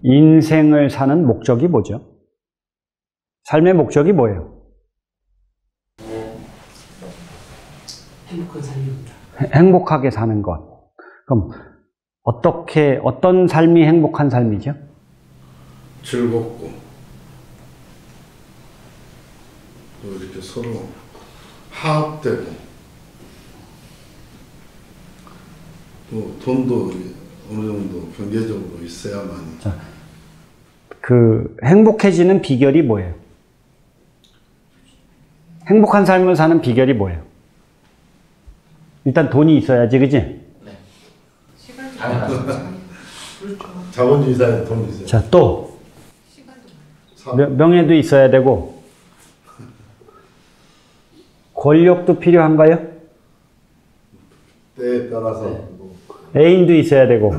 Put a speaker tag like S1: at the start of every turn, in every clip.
S1: 인생을 사는 목적이 뭐죠? 삶의 목적이 뭐예요?
S2: 행복한 삶입니다.
S1: 행복하게 사는 것. 그럼 어떤 삶이 행복한 삶이죠?
S3: 즐겁고 또 이렇게 서로 화합되고 또 돈도 어느 정도 경제적으로 있어야만.
S1: 자, 그 행복해지는 비결이 뭐예요? 행복한 삶을 사는 비결이 뭐예요? 일단 돈이 있어야지, 그지?
S2: 네. 시간이 그렇죠.
S3: 자본주의 사회에 돈이 있어요.
S1: 자, 또 명예도 있어야 되고 권력도 필요한가요?
S3: 때에 따라서
S1: 애인도 있어야 되고.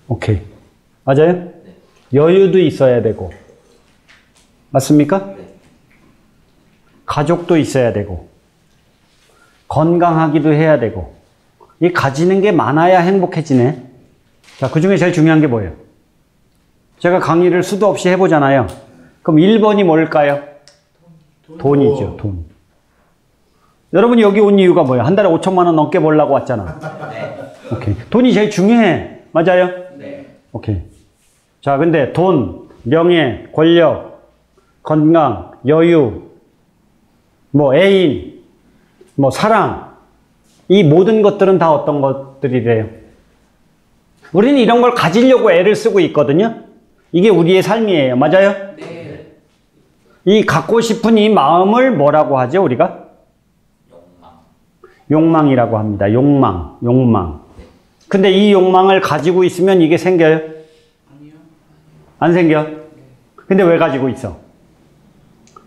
S1: 오케이. 맞아요?
S2: 네.
S1: 여유도 있어야 되고. 맞습니까?
S2: 네.
S1: 가족도 있어야 되고. 건강하기도 해야 되고. 이 가지는 게 많아야 행복해지네. 자, 그 중에 제일 중요한 게 뭐예요? 제가 강의를 수도 없이 해보잖아요. 그럼 1번이 뭘까요? 돈이죠, 돈. 여러분이 여기 온 이유가 뭐예요? 한 달에 5천만 원 넘게 벌려고 왔잖아.
S2: 네.
S1: 오케이. 돈이 제일 중요해. 맞아요?
S2: 네.
S1: 오케이. 자, 근데 돈, 명예, 권력, 건강, 여유, 뭐 애인, 뭐 사랑, 이 모든 것들은 다 어떤 것들이래요? 우리는 이런 걸 가지려고 애를 쓰고 있거든요. 이게 우리의 삶이에요. 맞아요?
S2: 네.
S1: 이 갖고 싶은 이 마음을 뭐라고 하죠, 우리가? 욕망이라고 합니다. 욕망. 근데 이 욕망을 가지고 있으면 이게 생겨요?
S2: 아니요.
S1: 안 생겨? 근데 왜 가지고 있어?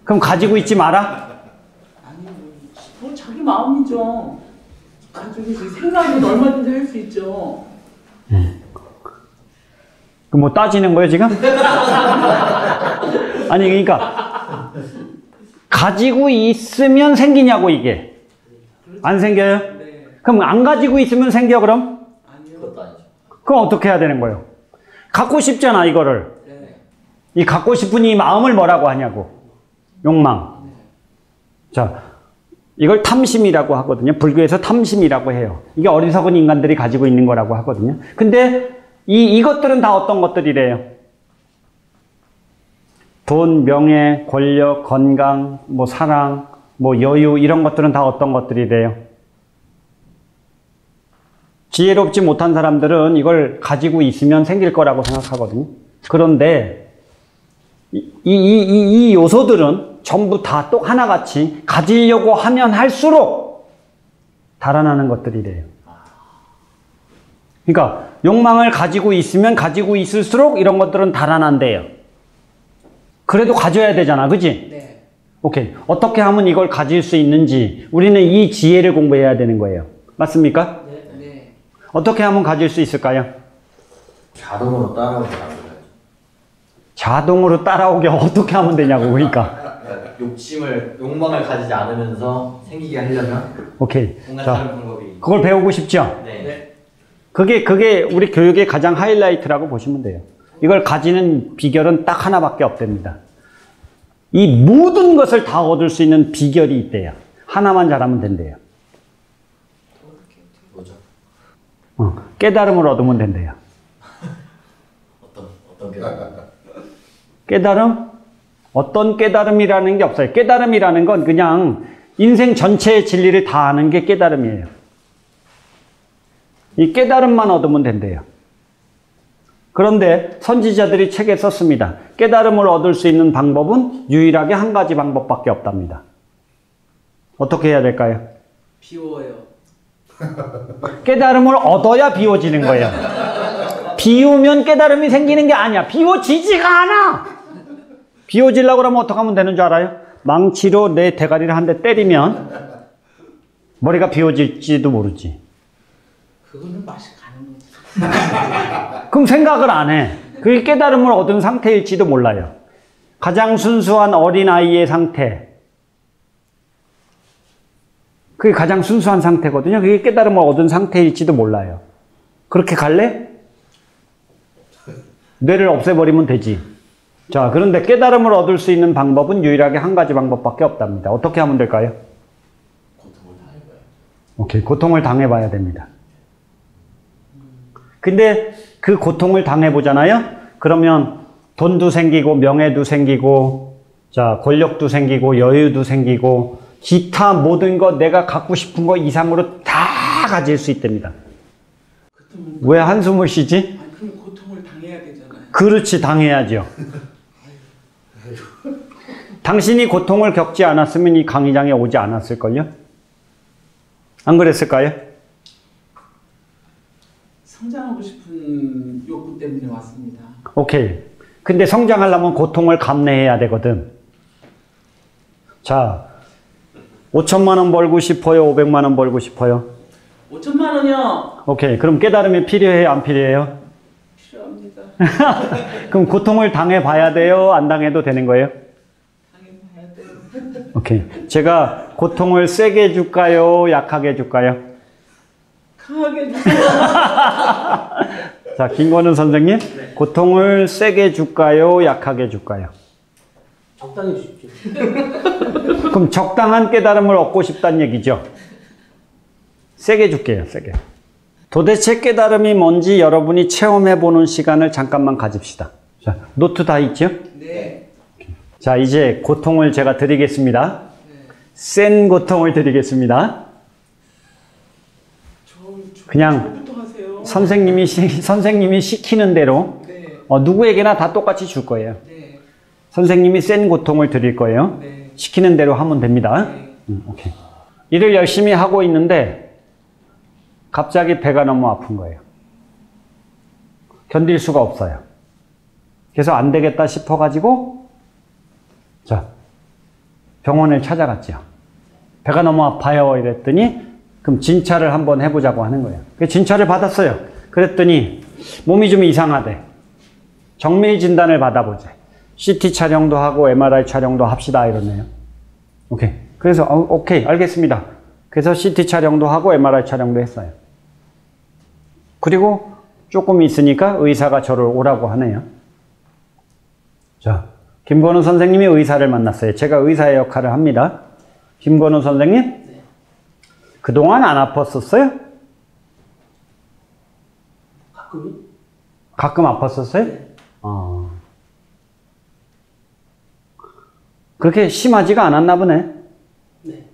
S1: 그럼 가지고 있지 마라?
S2: 아니요. 뭐 자기 마음이죠. 가지고 생각은 얼마든지 할 수 있죠.
S1: 그 뭐 따지는 거예요, 지금? 아니, 그러니까 가지고 있으면 생기냐고, 이게. 안 생겨요?
S2: 네.
S1: 그럼 안 가지고 있으면 생겨, 그럼?
S2: 아니요. 그것도 아니죠.
S1: 그럼 어떻게 해야 되는 거예요? 갖고 싶잖아, 이거를.
S2: 네.
S1: 이 갖고 싶은 이 마음을 뭐라고 하냐고. 욕망. 자, 이걸 탐심이라고 하거든요. 불교에서 탐심이라고 해요. 이게 어리석은 인간들이 가지고 있는 거라고 하거든요. 근데 이것들은 다 어떤 것들이래요? 돈, 명예, 권력, 건강, 뭐 사랑, 뭐 여유, 이런 것들은 다 어떤 것들이래요? 지혜롭지 못한 사람들은 이걸 가지고 있으면 생길 거라고 생각하거든요. 그런데 이 요소들은 전부 다 또 하나같이 가지려고 하면 할수록 달아나는 것들이래요. 그러니까 욕망을 가지고 있으면 가지고 있을수록 이런 것들은 달아난대요. 그래도 가져야 되잖아, 그지?
S2: 네.
S1: 오케이. 어떻게 하면 이걸 가질 수 있는지 우리는 이 지혜를 공부해야 되는 거예요. 맞습니까?
S2: 네. 네.
S1: 어떻게 하면 가질 수 있을까요?
S4: 자동으로 따라오게 만들어야죠.
S1: 자동으로 따라오게 어떻게 하면 되냐고, 그러니까.
S4: 욕망을 가지지 않으면서 생기게 하려면
S1: 오케이.
S4: 뭔가
S1: 자,
S4: 다른 방법이.
S1: 그걸 배우고 싶죠?
S4: 네.
S2: 네.
S1: 그게 우리 교육의 가장 하이라이트라고 보시면 돼요. 이걸 가지는 비결은 딱 하나밖에 없답니다. 이 모든 것을 다 얻을 수 있는 비결이 있대요. 하나만 잘하면 된대요.
S4: 뭐죠?
S1: 깨달음을 얻으면 된대요.
S4: 어떤 게?
S1: 깨달음? 어떤 깨달음이라는 게 없어요. 깨달음이라는 건 그냥 인생 전체의 진리를 다 아는 게 깨달음이에요. 이 깨달음만 얻으면 된대요. 그런데 선지자들이 책에 썼습니다. 깨달음을 얻을 수 있는 방법은 유일하게 한 가지 방법밖에 없답니다. 어떻게 해야 될까요?
S2: 비워요.
S1: 깨달음을 얻어야 비워지는 거예요. 비우면 깨달음이 생기는 게 아니야. 비워지지가 않아. 비워지려고 그러면 어떻게 하면 되는 줄 알아요? 망치로 내 대가리를 한 대 때리면 머리가 비워질지도 모르지.
S2: 그거는 맛이 가는 거지.
S1: 그럼 생각을 안 해. 그게 깨달음을 얻은 상태일지도 몰라요. 가장 순수한 어린아이의 상태. 그게 가장 순수한 상태거든요. 그게 깨달음을 얻은 상태일지도 몰라요. 그렇게 갈래? 뇌를 없애버리면 되지. 자, 그런데 깨달음을 얻을 수 있는 방법은 유일하게 한 가지 방법밖에 없답니다. 어떻게 하면 될까요?
S4: 고통을 당해봐요.
S1: 오케이, 고통을 당해봐야 됩니다. 근데 그 고통을 당해보잖아요? 그러면 돈도 생기고, 명예도 생기고, 자, 권력도 생기고, 여유도 생기고, 기타 모든 것 내가 갖고 싶은 거 이상으로 다 가질 수 있답니다. 왜 한숨을 쉬지?
S2: 아니, 그럼 고통을 당해야 되잖아요.
S1: 그렇지, 당해야죠. 당신이 고통을 겪지 않았으면 이 강의장에 오지 않았을걸요? 안 그랬을까요?
S2: 성장하고 싶은 욕구 때문에 왔습니다.
S1: 오케이. 근데 성장하려면 고통을 감내해야 되거든. 자, 5천만 원 벌고 싶어요? 500만 원 벌고 싶어요?
S2: 5천만 원이요.
S1: 오케이. 그럼 깨달음이 필요해요? 안 필요해요?
S2: 필요합니다.
S1: 그럼 고통을 당해봐야 돼요? 안 당해도 되는 거예요?
S2: 당해봐야 돼요.
S1: 오케이. 제가 고통을 세게 해줄까요? 약하게 해줄까요?
S2: 강하게 해주세요.
S1: 자, 김건우 선생님. 고통을 세게 해줄까요? 약하게 해줄까요?
S5: 적당히 주십시오.
S1: 그럼 적당한 깨달음을 얻고 싶다는 얘기죠? 세게 줄게요, 세게. 도대체 깨달음이 뭔지 여러분이 체험해보는 시간을 잠깐만 가집시다. 자, 노트 다 있죠?
S2: 네.
S1: 자, 이제 고통을 제가 드리겠습니다. 센 고통을 드리겠습니다. 그냥
S2: 저부터 하세요.
S1: 선생님이 시키는 대로
S2: 네.
S1: 누구에게나 다 똑같이 줄 거예요.
S2: 네.
S1: 선생님이 센 고통을 드릴 거예요.
S2: 네.
S1: 시키는 대로 하면 됩니다.
S2: 네.
S1: 오케이. 일을 열심히 하고 있는데 갑자기 배가 너무 아픈 거예요. 견딜 수가 없어요. 그래서 안 되겠다 싶어가지고 자, 병원을 찾아갔죠. 배가 너무 아파요 이랬더니 그럼 진찰을 한번 해보자고 하는 거예요. 진찰을 받았어요. 그랬더니 몸이 좀 이상하대. 정밀 진단을 받아보자. CT 촬영도 하고 MRI 촬영도 합시다 이러네요. 오케이. 그래서 오케이 알겠습니다. 그래서 CT 촬영도 하고 MRI 촬영도 했어요. 그리고 조금 있으니까 의사가 저를 오라고 하네요. 자, 김건우 선생님이 의사를 만났어요. 제가 의사의 역할을 합니다. 김건우 선생님?
S5: 네.
S1: 그동안 안 아팠었어요?
S5: 가끔요?
S1: 가끔 아팠었어요?
S5: 네.
S1: 그렇게 심하지가 않았나 보네.
S5: 네.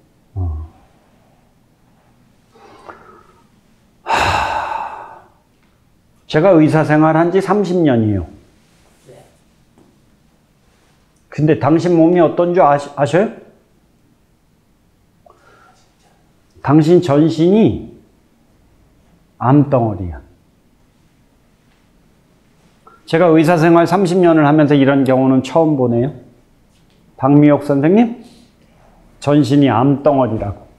S1: 제가 의사 생활한 지 30년이에요.
S5: 네.
S1: 근데 당신 몸이 어떤 줄 아셔요? 당신 전신이 암덩어리야. 제가 의사 생활 30년을 하면서 이런 경우는 처음 보네요. 박미옥 선생님, 전신이 암덩어리라고.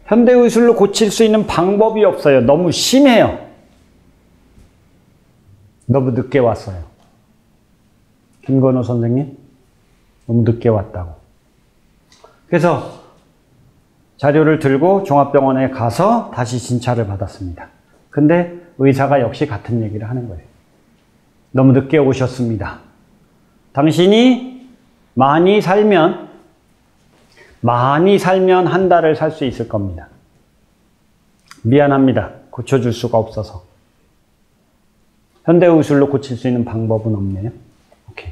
S1: 현대의술로 고칠 수 있는 방법이 없어요. 너무 심해요. 너무 늦게 왔어요. 김건우 선생님, 너무 늦게 왔다고. 그래서 자료를 들고 종합병원에 가서 다시 진찰을 받았습니다. 근데 의사가 역시 같은 얘기를 하는 거예요. 너무 늦게 오셨습니다. 당신이 많이 살면 한 달을 살 수 있을 겁니다. 미안합니다. 고쳐줄 수가 없어서. 현대의술로 고칠 수 있는 방법은 없네요. 오케이.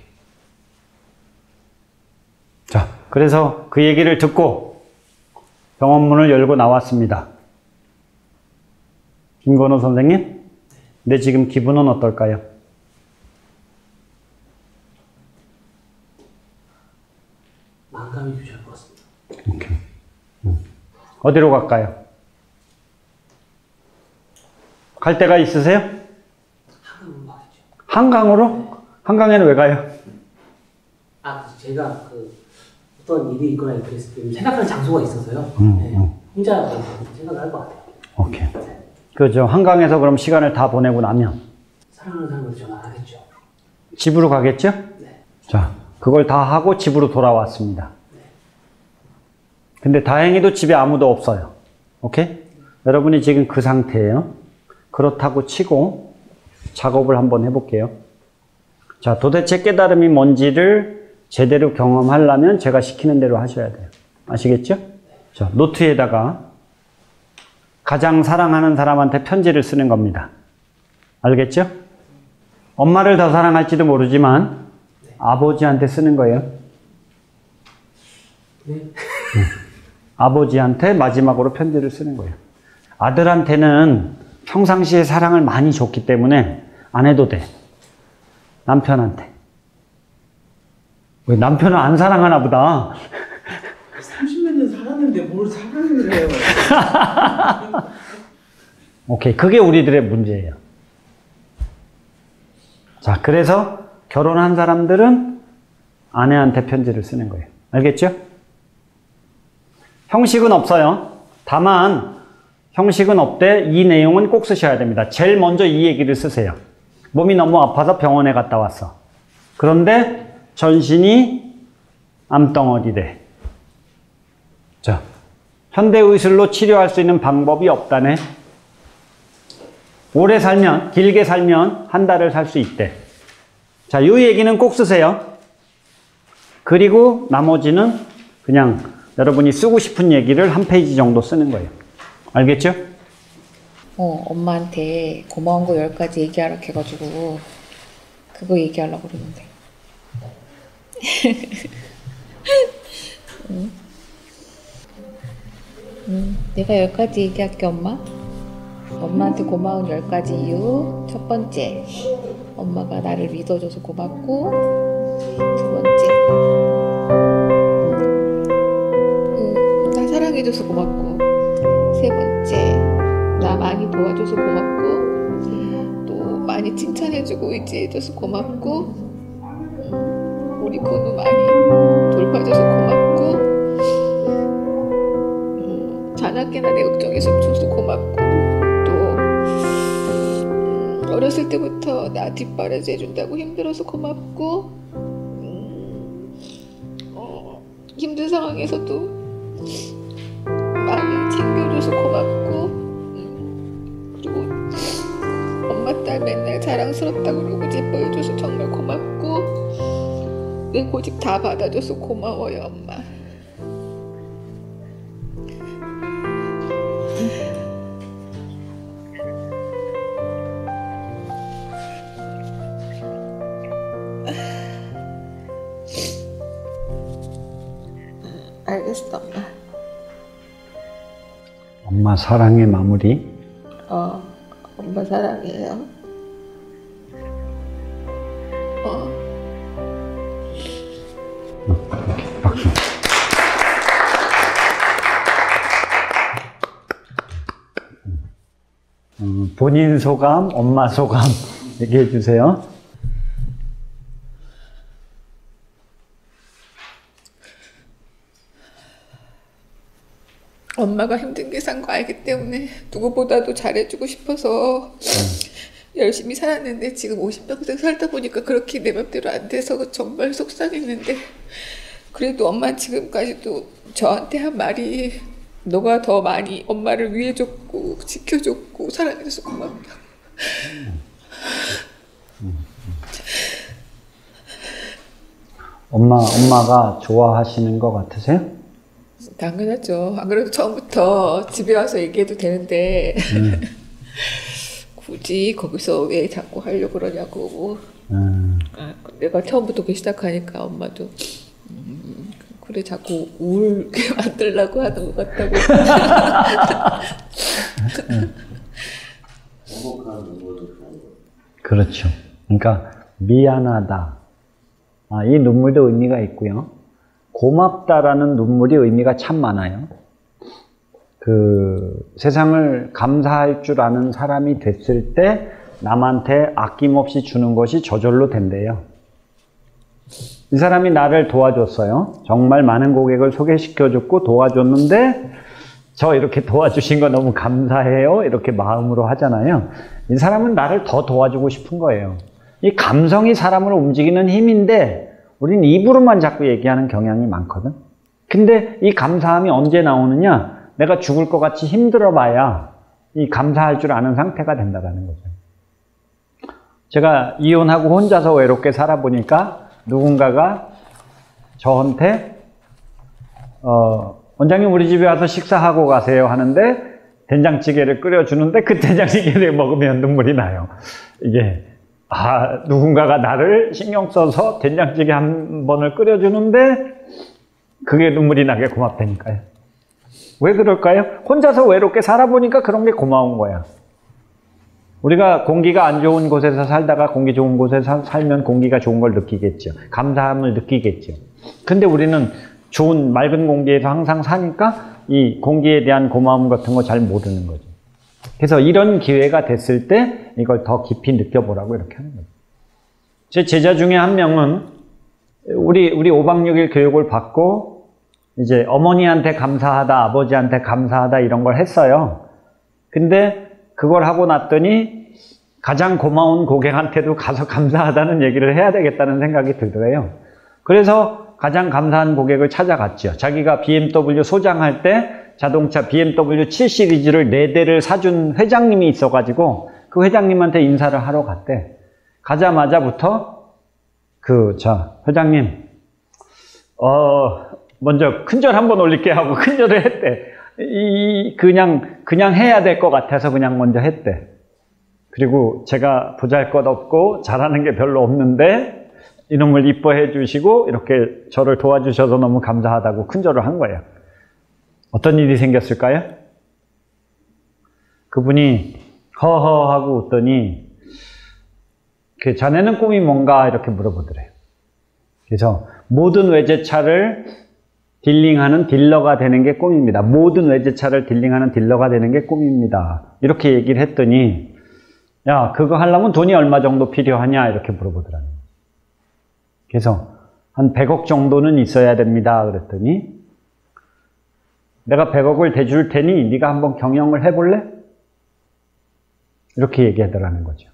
S1: 자, 그래서 그 얘기를 듣고 병원 문을 열고 나왔습니다. 김건우 선생님, 내 지금 기분은 어떨까요?
S5: 만감이 교차할 것 같습니다.
S1: 오케이. 어디로 갈까요? 갈 데가 있으세요?
S5: 한강으로 가겠죠.
S1: 한강으로?
S5: 네.
S1: 한강에는 왜 가요?
S5: 제가 어떤 일이 있거나 이렇게 했을 때 생각하는 장소가 있어서요. 네. 혼자 생각을 할 것 같아요.
S1: 오케이. 그죠. 한강에서 그럼 시간을 다 보내고 나면
S5: 사랑하는 사람한테 전화를 하겠죠.
S1: 집으로 가겠죠?
S5: 네.
S1: 자, 그걸 다 하고 집으로 돌아왔습니다. 근데 다행히도 집에 아무도 없어요. 오케이? 여러분이 지금 그 상태예요. 그렇다고 치고 작업을 한번 해볼게요. 자, 도대체 깨달음이 뭔지를 제대로 경험하려면 제가 시키는 대로 하셔야 돼요. 아시겠죠? 자, 노트에다가 가장 사랑하는 사람한테 편지를 쓰는 겁니다. 알겠죠? 엄마를 더 사랑할지도 모르지만 아버지한테 쓰는 거예요.
S5: 네.
S1: 아버지한테 마지막으로 편지를 쓰는 거예요. 아들한테는 평상시에 사랑을 많이 줬기 때문에 안 해도 돼. 남편한테. 왜 남편은 안 사랑하나 보다.
S2: 30몇 년 살았는데 뭘 사랑을 해요.
S1: 오케이. 그게 우리들의 문제예요. 자, 그래서 결혼한 사람들은 아내한테 편지를 쓰는 거예요. 알겠죠? 형식은 없어요. 다만 형식은 없되 이 내용은 꼭 쓰셔야 됩니다. 제일 먼저 이 얘기를 쓰세요. 몸이 너무 아파서 병원에 갔다 왔어. 그런데 전신이 암덩어리래. 자, 현대의술로 치료할 수 있는 방법이 없다네. 오래 살면, 길게 살면 한 달을 살 수 있대. 자, 이 얘기는 꼭 쓰세요. 그리고 나머지는 그냥 여러분이 쓰고 싶은 얘기를 한 페이지 정도 쓰는 거예요. 알겠죠?
S6: 엄마한테 고마운 거 10가지 얘기하라 해가지고 그거 얘기하려고 그러는데. 내가 10가지 얘기할게, 엄마. 엄마한테 고마운 10가지 이유. 첫 번째, 엄마가 나를 믿어줘서 고맙고. 두 번째, 나 사랑해줘서 고맙고. 세 번째, 나 많이 도와줘서 고맙고, 또 많이 칭찬해주고 의지해줘서 고맙고, 우리 건우 많이 돌봐줘서 고맙고, 자나깨나 내 걱정해줘서 고맙고, 또 어렸을 때부터 나 뒷바라지 해준다고 힘들어서 고맙고, 힘든 상황에서도 많이 챙겨줘서 고맙고, 그리고 엄마 딸 맨날 자랑스럽다고 그러고 예뻐해줘서 정말 고맙고, 내 고집 다 받아줘서 고마워요, 엄마. 알겠어, 엄마.
S1: 엄마 사랑의 마무리.
S6: 엄마 사랑해요.
S1: 박수. 본인 소감, 엄마 소감 얘기해 주세요.
S6: 엄마가 힘든 게 산 거 알기 때문에 누구보다도 잘해주고 싶어서 열심히 살았는데 지금 50평생 살다 보니까 그렇게 내 맘대로 안 돼서 정말 속상했는데, 그래도 엄마 지금까지도 저한테 한 말이 너가 더 많이 엄마를 위해줬고 지켜줬고 사랑해줘서 고맙다.
S1: 엄마가 좋아하시는 것 같으세요?
S6: 당연하죠. 안 그래도 처음부터 집에 와서 얘기해도 되는데 굳이 거기서 왜 자꾸 하려고 그러냐고. 내가 처음부터 그 시작하니까 엄마도 그래 자꾸 울게 만들려고 하는 것 같다고.
S1: 그렇죠. 그러니까 미안하다. 이 눈물도 의미가 있고요. 고맙다라는 눈물이 의미가 참 많아요. 세상을 감사할 줄 아는 사람이 됐을 때 남한테 아낌없이 주는 것이 저절로 된대요. 이 사람이 나를 도와줬어요. 정말 많은 고객을 소개시켜줬고 도와줬는데 저 이렇게 도와주신 거 너무 감사해요. 이렇게 마음으로 하잖아요. 이 사람은 나를 더 도와주고 싶은 거예요. 이 감성이 사람을 움직이는 힘인데 우린 입으로만 자꾸 얘기하는 경향이 많거든. 근데 이 감사함이 언제 나오느냐? 내가 죽을 것 같이 힘들어 봐야 이 감사할 줄 아는 상태가 된다는 거죠. 제가 이혼하고 혼자서 외롭게 살아보니까 누군가가 저한테 원장님 우리 집에 와서 식사하고 가세요 하는데 된장찌개를 끓여주는데 그 된장찌개를 먹으면 눈물이 나요. 이게 누군가가 나를 신경 써서 된장찌개 한 번을 끓여주는데 그게 눈물이 나게 고맙다니까요. 왜 그럴까요? 혼자서 외롭게 살아보니까 그런 게 고마운 거야. 우리가 공기가 안 좋은 곳에서 살다가 공기 좋은 곳에서 살면 공기가 좋은 걸 느끼겠죠. 감사함을 느끼겠죠. 근데 우리는 좋은 맑은 공기에서 항상 사니까 이 공기에 대한 고마움 같은 거 잘 모르는 거죠. 그래서 이런 기회가 됐을 때 이걸 더 깊이 느껴보라고 이렇게 하는 거죠. 제 제자 중에 한 명은 우리 5박 6일 교육을 받고 이제 어머니한테 감사하다, 아버지한테 감사하다 이런 걸 했어요. 근데 그걸 하고 났더니 가장 고마운 고객한테도 가서 감사하다는 얘기를 해야 되겠다는 생각이 들더래요. 그래서 가장 감사한 고객을 찾아갔죠. 자기가 BMW 소장할 때 자동차 BMW 7 시리즈를 4대를 사준 회장님이 있어가지고 그 회장님한테 인사를 하러 갔대. 가자마자부터 회장님 먼저 큰절 한번 올릴게 하고 큰절을 했대. 그냥 해야 될 것 같아서 그냥 먼저 했대. 그리고 제가 보잘것없고 잘하는 게 별로 없는데 이놈을 이뻐해 주시고 이렇게 저를 도와주셔서 너무 감사하다고 큰절을 한 거예요. 어떤 일이 생겼을까요? 그분이 허허 하고 웃더니 자네는 꿈이 뭔가 이렇게 물어보더래요. 그래서 모든 외제차를 딜링하는 딜러가 되는 게 꿈입니다. 모든 외제차를 딜링하는 딜러가 되는 게 꿈입니다. 이렇게 얘기를 했더니 야, 그거 하려면 돈이 얼마 정도 필요하냐 이렇게 물어보더라고요. 그래서 한 100억 정도는 있어야 됩니다. 그랬더니 내가 100억을 대줄 테니 네가 한번 경영을 해볼래? 이렇게 얘기하더라는 거죠.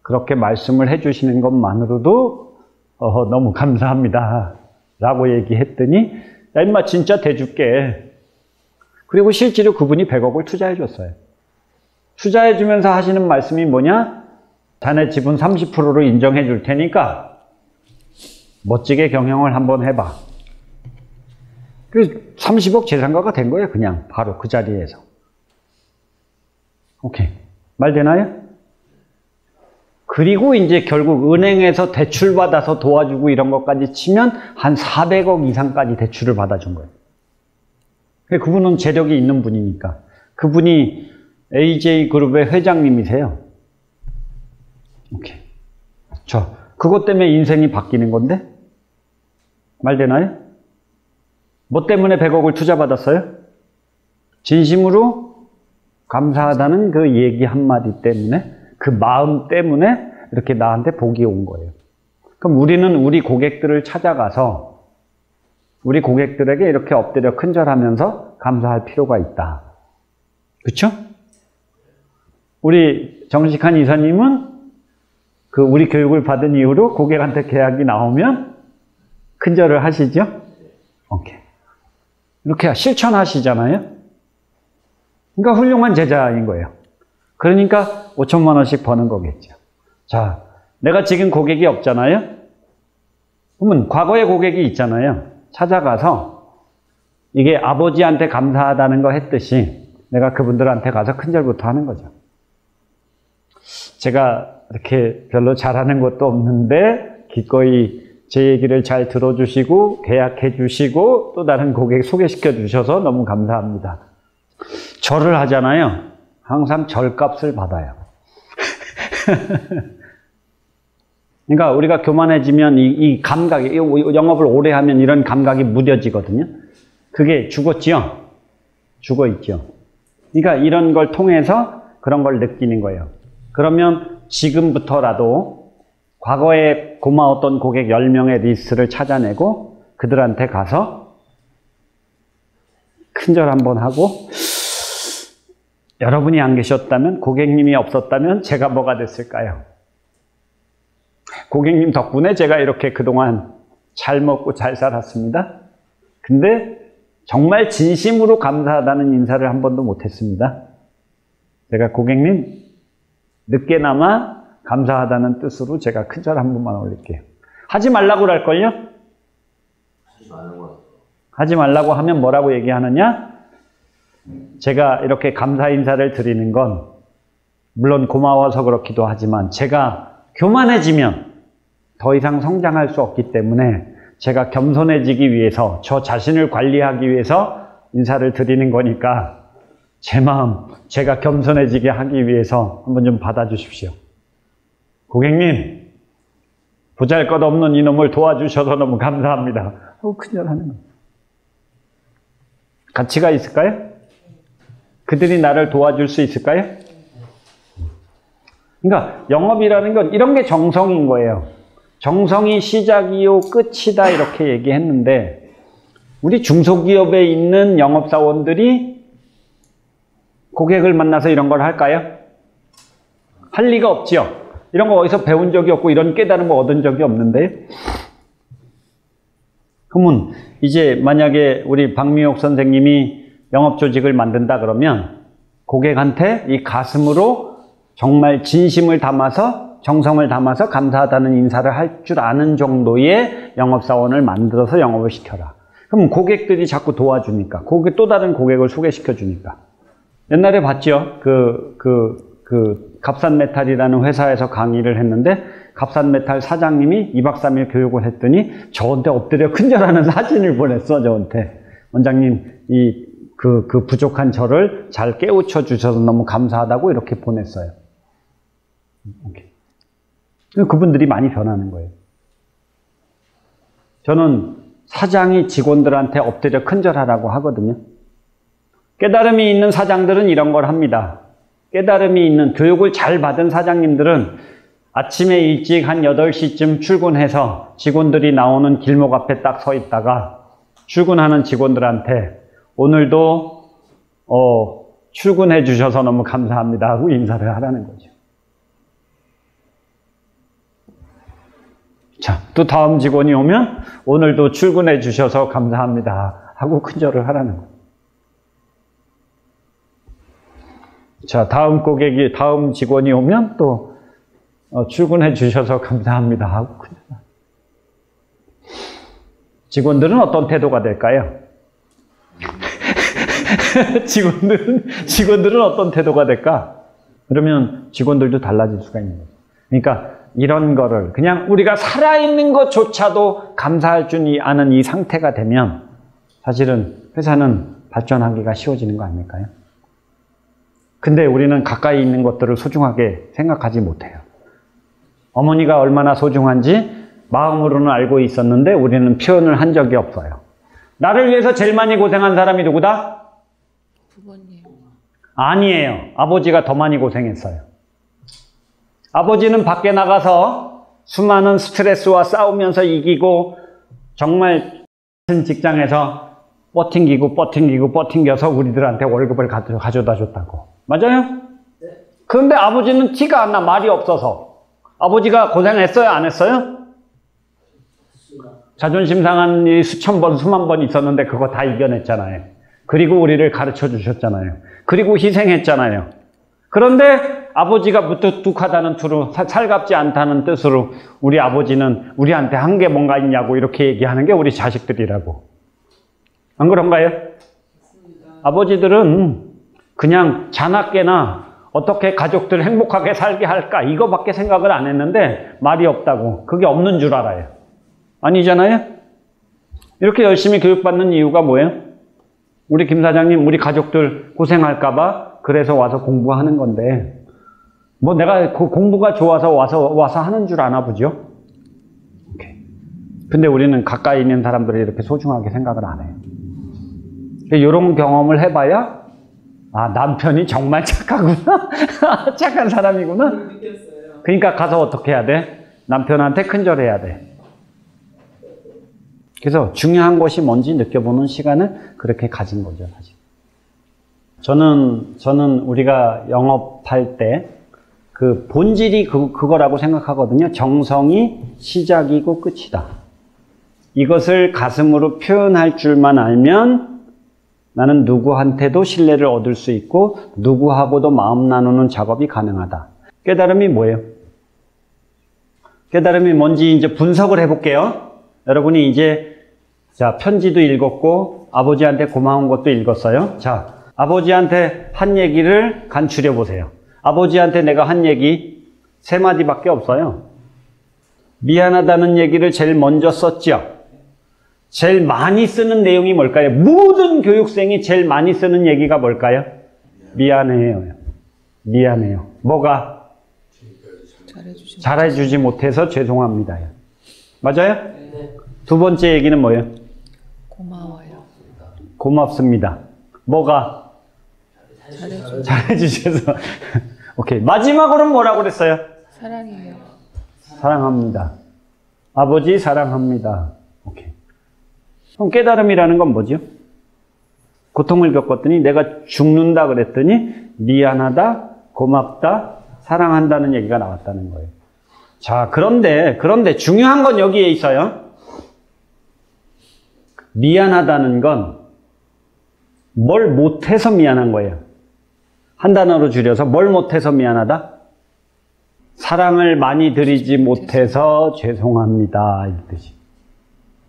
S1: 그렇게 말씀을 해주시는 것만으로도 너무 감사합니다 라고 얘기했더니 야 임마 진짜 대줄게. 그리고 실제로 그분이 100억을 투자해 줬어요. 투자해 주면서 하시는 말씀이 뭐냐? 자네 지분 30%를 인정해 줄 테니까 멋지게 경영을 한번 해봐. 그래서 30억 재산가가 된 거예요. 그냥 바로 그 자리에서. 오케이. 말 되나요? 그리고 이제 결국 은행에서 대출받아서 도와주고 이런 것까지 치면 한 400억 이상까지 대출을 받아준 거예요. 그분은 재력이 있는 분이니까. 그분이 AJ그룹의 회장님이세요. 오케이. 그것 때문에 인생이 바뀌는 건데? 말 되나요? 뭐 때문에 100억을 투자받았어요? 진심으로 감사하다는 그 얘기 한마디 때문에, 그 마음 때문에 이렇게 나한테 복이 온 거예요. 그럼 우리는 우리 고객들을 찾아가서 우리 고객들에게 이렇게 엎드려 큰절하면서 감사할 필요가 있다. 그렇죠? 우리 정식한 이사님은 우리 교육을 받은 이후로 고객한테 계약이 나오면 큰절을 하시죠? 오케이. 이렇게 실천하시잖아요? 그러니까 훌륭한 제자인 거예요. 그러니까 5천만 원씩 버는 거겠죠. 자, 내가 지금 고객이 없잖아요? 그러면 과거의 고객이 있잖아요. 찾아가서 이게 아버지한테 감사하다는 거 했듯이 내가 그분들한테 가서 큰절부터 하는 거죠. 제가 이렇게 별로 잘하는 것도 없는데 기꺼이 제 얘기를 잘 들어주시고 계약해 주시고 또 다른 고객 소개시켜 주셔서 너무 감사합니다. 절을 하잖아요. 항상 절값을 받아요. 그러니까 우리가 교만해지면 이 감각이, 영업을 오래 하면 이런 감각이 무뎌지거든요. 그게 죽었지요? 죽어 있죠. 그러니까 이런 걸 통해서 그런 걸 느끼는 거예요. 그러면 지금부터라도 과거에 고마웠던 고객 10명의 리스트를 찾아내고 그들한테 가서 큰절 한번 하고, 여러분이 안 계셨다면, 고객님이 없었다면 제가 뭐가 됐을까요? 고객님 덕분에 제가 이렇게 그동안 잘 먹고 잘 살았습니다. 근데 정말 진심으로 감사하다는 인사를 한 번도 못했습니다. 제가 고객님 늦게나마 감사하다는 뜻으로 제가 큰절 한 번만 올릴게요. 하지 말라고 할걸요?
S4: 하지 말라고 하죠.
S1: 하지 말라고 하면 뭐라고 얘기하느냐? 제가 이렇게 감사 인사를 드리는 건 물론 고마워서 그렇기도 하지만 제가 교만해지면 더 이상 성장할 수 없기 때문에 제가 겸손해지기 위해서 저 자신을 관리하기 위해서 인사를 드리는 거니까 제 마음, 제가 겸손해지게 하기 위해서 한번 좀 받아주십시오. 고객님, 보잘것없는 이놈을 도와주셔서 너무 감사합니다. 큰절하는 거. 가치가 있을까요? 그들이 나를 도와줄 수 있을까요? 그러니까 영업이라는 건 이런 게 정성인 거예요. 정성이 시작이요 끝이다 이렇게 얘기했는데 우리 중소기업에 있는 영업사원들이 고객을 만나서 이런 걸 할까요? 할 리가 없지요. 이런 거 어디서 배운 적이 없고 이런 깨달음을 얻은 적이 없는데 그러면 이제 만약에 우리 박미옥 선생님이 영업조직을 만든다 그러면 고객한테 이 가슴으로 정말 진심을 담아서 정성을 담아서 감사하다는 인사를 할 줄 아는 정도의 영업사원을 만들어서 영업을 시켜라. 그럼 고객들이 자꾸 도와주니까 또 다른 고객을 소개시켜 주니까 옛날에 봤죠? 갑산메탈이라는 회사에서 강의를 했는데 갑산메탈 사장님이 2박 3일 교육을 했더니 저한테 엎드려 큰절하는 사진을 보냈어. 저한테 원장님 그 부족한 저를 잘 깨우쳐 주셔서 너무 감사하다고 이렇게 보냈어요. 그분들이 많이 변하는 거예요. 저는 사장이 직원들한테 엎드려 큰절하라고 하거든요. 깨달음이 있는 사장들은 이런 걸 합니다. 깨달음이 있는 교육을 잘 받은 사장님들은 아침에 일찍 한 8시쯤 출근해서 직원들이 나오는 길목 앞에 딱 서 있다가 출근하는 직원들한테 오늘도 출근해 주셔서 너무 감사합니다 하고 인사를 하라는 거죠. 자, 또 다음 직원이 오면 오늘도 출근해 주셔서 감사합니다 하고 큰절을 하라는 거예요. 자, 다음 직원이 오면 또 출근해 주셔서 감사합니다 하고 큰절. 직원들은 어떤 태도가 될까요? 직원들은 어떤 태도가 될까? 그러면 직원들도 달라질 수가 있는 거죠. 그러니까 이런 거를 그냥 우리가 살아있는 것조차도 감사할 줄 아는 이 상태가 되면 사실은 회사는 발전하기가 쉬워지는 거 아닐까요? 근데 우리는 가까이 있는 것들을 소중하게 생각하지 못해요. 어머니가 얼마나 소중한지 마음으로는 알고 있었는데 우리는 표현을 한 적이 없어요. 나를 위해서 제일 많이 고생한 사람이 누구다?
S6: 부모님.
S1: 아니에요. 아버지가 더 많이 고생했어요. 아버지는 밖에 나가서 수많은 스트레스와 싸우면서 이기고 정말 같은 직장에서 버팅겨서 우리들한테 월급을 가져다 줬다고. 맞아요? 그런데 아버지는 티가 안 나. 말이 없어서. 아버지가 고생했어요? 안 했어요? 자존심 상한 일이 수천 번, 수만 번 있었는데 그거 다 이겨냈잖아요. 그리고 우리를 가르쳐 주셨잖아요. 그리고 희생했잖아요. 그런데 아버지가 무뚝뚝하다는 투로 살갑지 않다는 뜻으로 우리 아버지는 우리한테 한 게 뭔가 있냐고 이렇게 얘기하는 게 우리 자식들이라고. 안 그런가요? 아버지들은 그냥 자나깨나 어떻게 가족들 행복하게 살게 할까 이거밖에 생각을 안 했는데 말이 없다고. 그게 없는 줄 알아요. 아니잖아요? 이렇게 열심히 교육받는 이유가 뭐예요? 우리 김 사장님, 우리 가족들 고생할까 봐 그래서 와서 공부하는 건데 뭐 내가 공부가 좋아서 와서 하는 줄 아나 보죠? 근데 우리는 가까이 있는 사람들을 이렇게 소중하게 생각을 안 해요. 이런 경험을 해봐야 아, 남편이 정말 착하구나. 착한 사람이구나. 그러니까 가서 어떻게 해야 돼? 남편한테 큰절해야 돼. 그래서 중요한 것이 뭔지 느껴보는 시간을 그렇게 가진 거죠, 사실. 저는 우리가 영업할 때 그 본질이 그거라고 생각하거든요. 정성이 시작이고 끝이다. 이것을 가슴으로 표현할 줄만 알면 나는 누구한테도 신뢰를 얻을 수 있고 누구하고도 마음 나누는 작업이 가능하다. 깨달음이 뭐예요? 깨달음이 뭔지 이제 분석을 해볼게요. 여러분이 이제 자, 편지도 읽었고 아버지한테 고마운 것도 읽었어요. 자, 아버지한테 한 얘기를 간추려 보세요. 아버지한테 내가 한 얘기 3마디밖에 없어요. 미안하다는 얘기를 제일 먼저 썼죠. 제일 많이 쓰는 내용이 뭘까요? 모든 교육생이 제일 많이 쓰는 얘기가 뭘까요? 미안해요. 미안해요. 뭐가? 잘해주지 못해서 죄송합니다. 맞아요?
S5: 네.
S1: 두 번째 얘기는 뭐예요?
S6: 고마워요.
S1: 고맙습니다. 뭐가? 잘해주셔서. 오케이. 마지막으로는 뭐라고 그랬어요?
S6: 사랑해요.
S1: 사랑합니다. 아버지 사랑합니다. 오케이. 그럼 깨달음이라는 건 뭐죠? 고통을 겪었더니 내가 죽는다 그랬더니 미안하다, 고맙다, 사랑한다는 얘기가 나왔다는 거예요. 자, 그런데 중요한 건 여기에 있어요. 미안하다는 건 뭘 못해서 미안한 거예요. 한 단어로 줄여서 뭘 못해서 미안하다? 사랑을 많이 드리지 못해서 죄송합니다. 이 뜻이.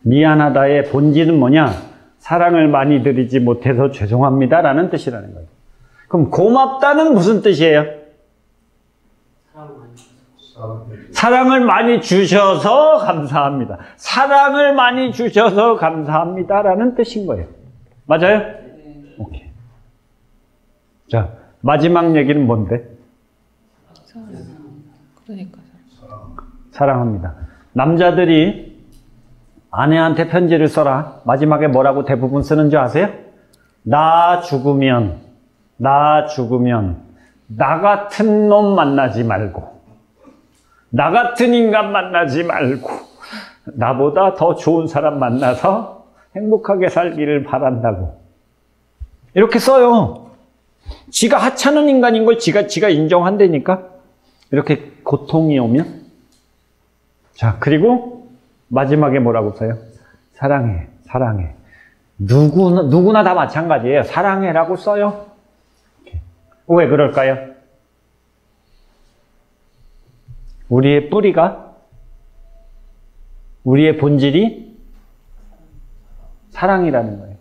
S1: 미안하다의 본질은 뭐냐? 사랑을 많이 드리지 못해서 죄송합니다. 라는 뜻이라는 거예요. 그럼 고맙다는 무슨 뜻이에요? 사랑을 많이 주셔서 감사합니다. 사랑을 많이 주셔서 감사합니다. 라는 뜻인 거예요. 맞아요? 오케이. 자, 마지막 얘기는 뭔데?
S6: 그러니까.
S1: 사랑합니다. 남자들이 아내한테 편지를 써라. 마지막에 뭐라고 대부분 쓰는 줄 아세요? 나 죽으면 나 같은 놈 만나지 말고, 나 같은 인간 만나지 말고, 나보다 더 좋은 사람 만나서 행복하게 살기를 바란다고. 이렇게 써요. 지가 하찮은 인간인 걸 지가 인정한다니까? 이렇게 고통이 오면. 자, 그리고 마지막에 뭐라고 써요? 사랑해, 사랑해. 누구나 다 마찬가지예요. 사랑해라고 써요. 왜 그럴까요? 우리의 뿌리가, 우리의 본질이 사랑이라는 거예요.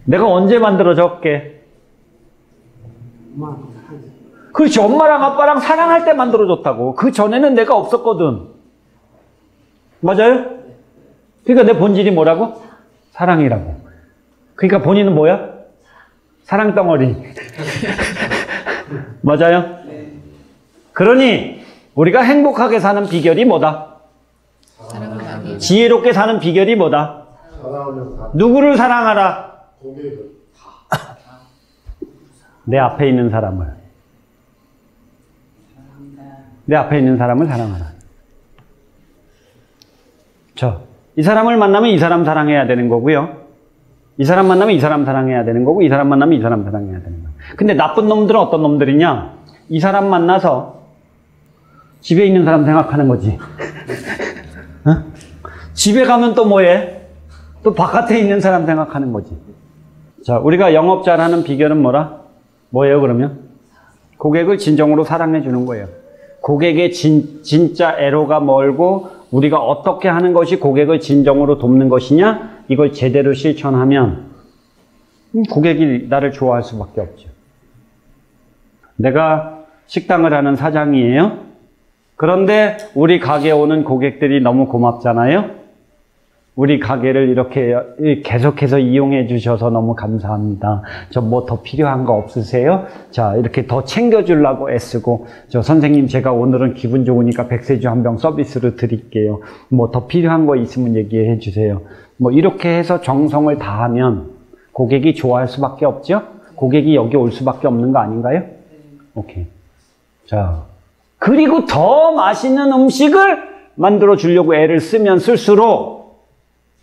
S1: 내가 언제 만들어졌게? 그렇지, 엄마랑 아빠랑 사랑할 때 만들어졌다고. 그 전에는 내가 없었거든. 맞아요? 그러니까 내 본질이 뭐라고? 사랑이라고. 그러니까 본인은 뭐야? 사랑덩어리. 맞아요? 그러니 우리가 행복하게 사는 비결이 뭐다?
S6: 사랑을 많이.
S1: 지혜롭게 사는 비결이 뭐다? 누구를 사랑하라? 내 앞에 있는 사람을. 내 앞에 있는 사람을 사랑하라. 이 사람을 만나면 이 사람 사랑해야 되는 거고요. 이 사람 만나면 이 사람 사랑해야 되는 거고, 이 사람 만나면 이 사람 사랑해야 되는 거예요. 근데 나쁜 놈들은 어떤 놈들이냐? 이 사람 만나서 집에 있는 사람 생각하는 거지. 어? 집에 가면 또 뭐해? 또 바깥에 있는 사람 생각하는 거지. 자, 우리가 영업 잘하는 비결은 뭐예요, 그러면? 고객을 진정으로 사랑해 주는 거예요. 고객의 진짜 애로가 멀고, 우리가 어떻게 하는 것이 고객을 진정으로 돕는 것이냐? 이걸 제대로 실천하면 고객이 나를 좋아할 수밖에 없죠. 내가 식당을 하는 사장이에요. 그런데 우리 가게에 오는 고객들이 너무 고맙잖아요. 우리 가게를 이렇게 계속해서 이용해 주셔서 너무 감사합니다. 저 뭐 더 필요한 거 없으세요? 자, 이렇게 더 챙겨주려고 애쓰고, 선생님 제가 오늘은 기분 좋으니까 백세주 한 병 서비스로 드릴게요. 뭐 더 필요한 거 있으면 얘기해 주세요. 뭐 이렇게 해서 정성을 다하면 고객이 좋아할 수밖에 없죠? 고객이 여기 올 수밖에 없는 거 아닌가요? 오케이. 자, 그리고 더 맛있는 음식을 만들어 주려고 애를 쓰면 쓸수록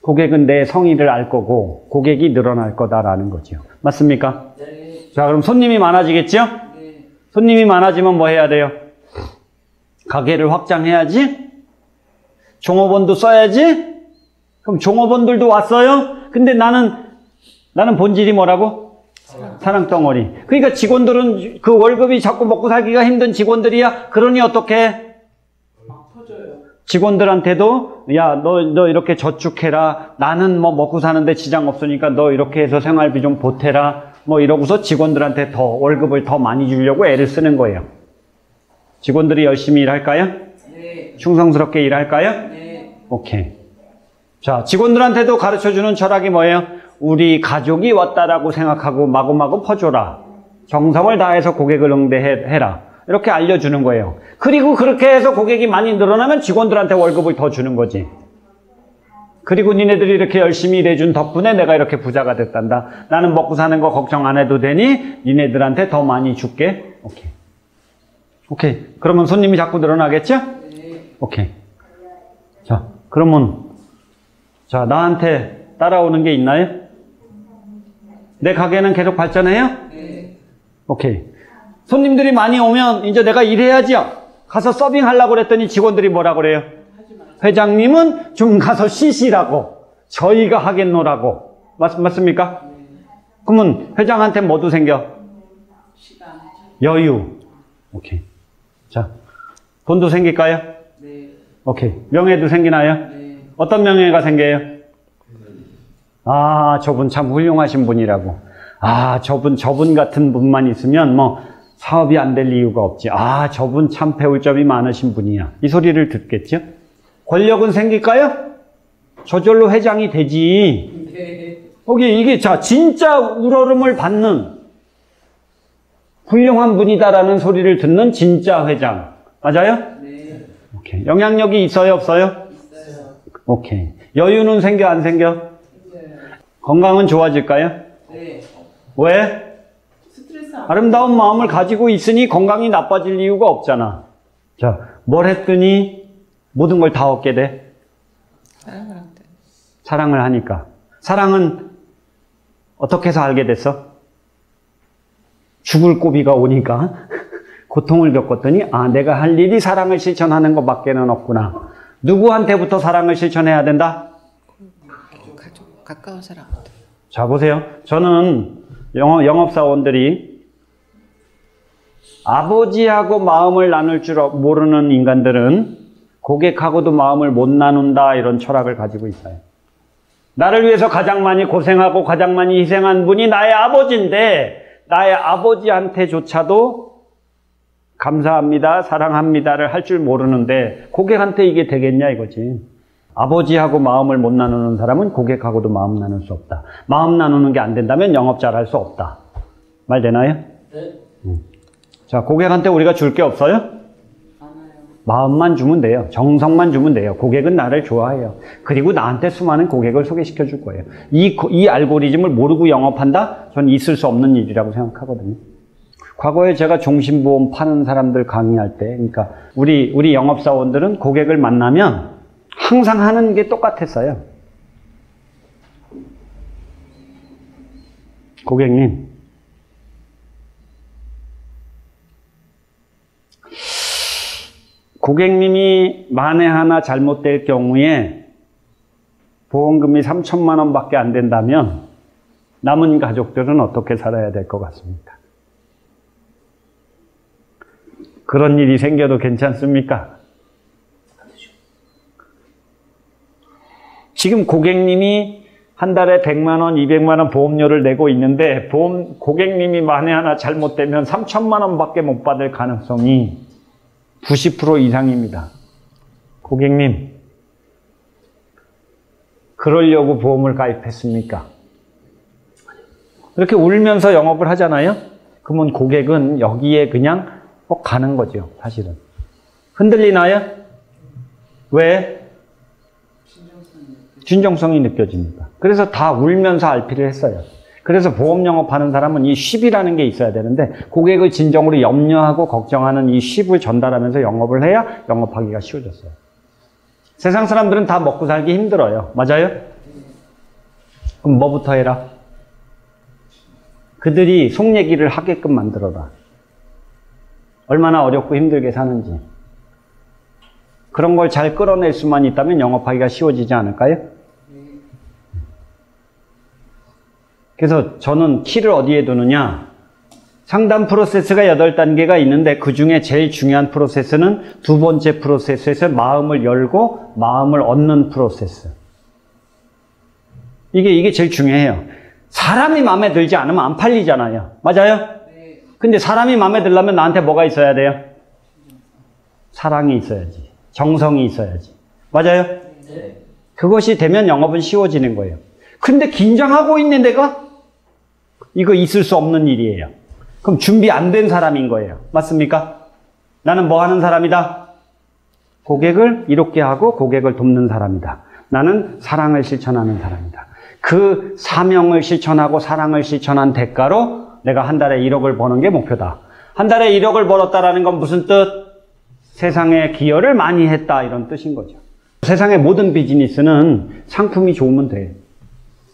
S1: 고객은 내 성의를 알 거고 고객이 늘어날 거다라는 거죠. 맞습니까?
S5: 네.
S1: 자, 그럼 손님이 많아지겠죠?
S5: 네.
S1: 손님이 많아지면 뭐 해야 돼요? 가게를 확장해야지? 종업원도 써야지? 그럼 종업원들도 왔어요? 근데 나는 본질이 뭐라고? 사랑 덩어리. 그러니까 직원들은 그 월급이 자꾸 먹고 살기가 힘든 직원들이야. 그러니 어떻게?
S2: 막 터져요.
S1: 직원들한테도 야, 너 이렇게 저축해라. 나는 뭐 먹고 사는데 지장 없으니까 너 이렇게 해서 생활비 좀 보태라. 뭐 이러고서 직원들한테 더 월급을 더 많이 주려고 애를 쓰는 거예요. 직원들이 열심히 일할까요?
S2: 네.
S1: 충성스럽게 일할까요?
S2: 네.
S1: 오케이. 자, 직원들한테도 가르쳐주는 철학이 뭐예요? 우리 가족이 왔다라고 생각하고 마구마구 퍼줘라. 정성을 다해서 고객을 응대해라. 이렇게 알려주는 거예요. 그리고 그렇게 해서 고객이 많이 늘어나면 직원들한테 월급을 더 주는 거지. 그리고 니네들이 이렇게 열심히 일해준 덕분에 내가 이렇게 부자가 됐단다. 나는 먹고 사는 거 걱정 안 해도 되니 니네들한테 더 많이 줄게. 오케이. 오케이. 그러면 손님이 자꾸 늘어나겠죠?
S2: 네.
S1: 오케이. 자, 그러면 자, 나한테 따라오는 게 있나요? 내 가게는 계속 발전해요?
S2: 네.
S1: 오케이. 손님들이 많이 오면 이제 내가 일해야죠. 가서 서빙하려고 그랬더니 직원들이 뭐라 그래요? 회장님은 좀 가서 쉬시라고. 저희가 하겠노라고. 맞습니까? 그러면 회장한테 뭐도 생겨?
S2: 시간.
S1: 여유. 오케이. 자, 돈도 생길까요?
S2: 네.
S1: 오케이. 명예도 생기나요?
S2: 네.
S1: 어떤 명예가 생겨요? 아, 저분 참 훌륭하신 분이라고. 아, 저분 같은 분만 있으면 뭐 사업이 안 될 이유가 없지. 아, 저분 참 배울 점이 많으신 분이야. 이 소리를 듣겠죠? 권력은 생길까요? 저절로 회장이 되지.
S2: 네.
S1: 이게 자, 진짜 우러름을 받는 훌륭한 분이다라는 소리를 듣는 진짜 회장. 맞아요?
S2: 네.
S1: 오케이. 영향력이 있어요, 없어요?
S2: 있어요.
S1: 오케이. 여유는 생겨, 안 생겨?
S2: 있어요.
S1: 건강은 좋아질까요?
S2: 네.
S1: 왜?
S2: 스트레스 안
S1: 아름다운 마음을 가지고 있으니 건강이 나빠질 이유가 없잖아. 자, 뭘 했더니 모든 걸 다 얻게 돼?
S6: 사랑을 한다.
S1: 사랑을 하니까. 사랑은 어떻게 해서 알게 됐어? 죽을 고비가 오니까 고통을 겪었더니 아, 내가 할 일이 사랑을 실천하는 것밖에는 없구나. 누구한테부터 사랑을 실천해야 된다?
S6: 가족, 가까운 사람.
S1: 자, 보세요. 저는 영업사원들이 아버지하고 마음을 나눌 줄 모르는 인간들은 고객하고도 마음을 못 나눈다, 이런 철학을 가지고 있어요. 나를 위해서 가장 많이 고생하고 가장 많이 희생한 분이 나의 아버지인데 나의 아버지한테조차도 감사합니다, 사랑합니다를 할 줄 모르는데 고객한테 이게 되겠냐 이거지. 아버지하고 마음을 못 나누는 사람은 고객하고도 마음 나눌 수 없다. 마음 나누는 게 안 된다면 영업 잘 할 수 없다. 말 되나요?
S5: 네.
S1: 자, 고객한테 우리가 줄 게 없어요?
S2: 많아요.
S1: 마음만 주면 돼요. 정성만 주면 돼요. 고객은 나를 좋아해요. 그리고 나한테 수많은 고객을 소개시켜 줄 거예요. 이 알고리즘을 모르고 영업한다? 전 있을 수 없는 일이라고 생각하거든요. 과거에 제가 종신보험 파는 사람들 강의할 때, 그러니까 우리 영업사원들은 고객을 만나면 항상 하는 게 똑같았어요. 고객님, 고객님이 만에 하나 잘못될 경우에 보험금이 3천만 원밖에 안 된다면 남은 가족들은 어떻게 살아야 될 것 같습니까? 그런 일이 생겨도 괜찮습니까? 지금 고객님이 한 달에 100만 원, 200만 원 보험료를 내고 있는데 고객님이 만에 하나 잘못되면 3천만 원밖에 못 받을 가능성이 90% 이상입니다. 고객님, 그러려고 보험을 가입했습니까? 이렇게 울면서 영업을 하잖아요? 그러면 고객은 여기에 그냥 가는 거죠, 사실은. 흔들리나요? 왜? 진정성이 느껴집니다. 그래서 다 울면서 RP를 했어요. 그래서 보험 영업하는 사람은 이 쉽이라는 게 있어야 되는데 고객을 진정으로 염려하고 걱정하는 이 쉽을 전달하면서 영업을 해야 영업하기가 쉬워졌어요. 세상 사람들은 다 먹고 살기 힘들어요. 맞아요? 그럼 뭐부터 해라? 그들이 속 얘기를 하게끔 만들어라. 얼마나 어렵고 힘들게 사는지. 그런 걸 잘 끌어낼 수만 있다면 영업하기가 쉬워지지 않을까요? 그래서 저는 키를 어디에 두느냐? 상담 프로세스가 8단계가 있는데 그 중에 제일 중요한 프로세스는 두 번째 프로세스에서 마음을 열고 마음을 얻는 프로세스. 이게 제일 중요해요. 사람이 마음에 들지 않으면 안 팔리잖아요. 맞아요? 근데 사람이 마음에 들려면 나한테 뭐가 있어야 돼요? 사랑이 있어야지. 정성이 있어야지. 맞아요? 그것이 되면 영업은 쉬워지는 거예요. 근데 긴장하고 있는 데가 이거 있을 수 없는 일이에요. 그럼 준비 안 된 사람인 거예요. 맞습니까? 나는 뭐 하는 사람이다? 고객을 이롭게 하고 고객을 돕는 사람이다. 나는 사랑을 실천하는 사람이다. 그 사명을 실천하고 사랑을 실천한 대가로 내가 한 달에 1억을 버는 게 목표다. 한 달에 1억을 벌었다라는 건 무슨 뜻? 세상에 기여를 많이 했다 이런 뜻인 거죠. 세상의 모든 비즈니스는 상품이 좋으면 돼.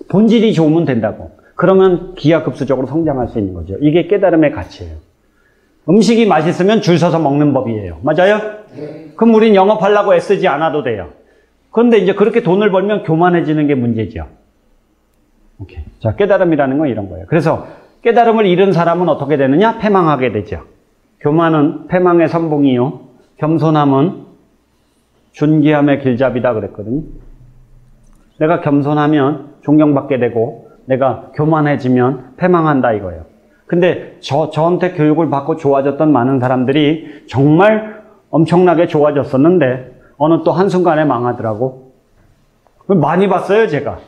S1: 본질이 좋으면 된다고. 그러면 기하급수적으로 성장할 수 있는 거죠. 이게 깨달음의 가치예요. 음식이 맛있으면 줄 서서 먹는 법이에요. 맞아요? 그럼 우린 영업하려고 애쓰지 않아도 돼요. 그런데 이제 그렇게 돈을 벌면 교만해지는 게 문제죠. 오케이. 자, 깨달음이라는 건 이런 거예요. 그래서 깨달음을 잃은 사람은 어떻게 되느냐? 패망하게 되죠. 교만은 패망의 선봉이요. 겸손함은 존귀함의 길잡이다 그랬거든요. 내가 겸손하면 존경받게 되고 내가 교만해지면 패망한다 이거예요. 근데 저한테 교육을 받고 좋아졌던 많은 사람들이 정말 엄청나게 좋아졌었는데 어느 또 한순간에 망하더라고. 많이 봤어요 제가.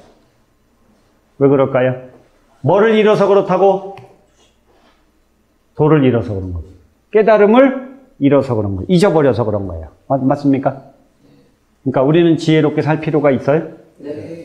S1: 왜 그럴까요? 뭐를 잃어서 그렇다고? 도를 잃어서 그런 거죠. 깨달음을 잃어서 그런 거예요. 잊어버려서 그런 거예요. 맞습니까? 그러니까 우리는 지혜롭게 살 필요가 있어요?
S5: 네.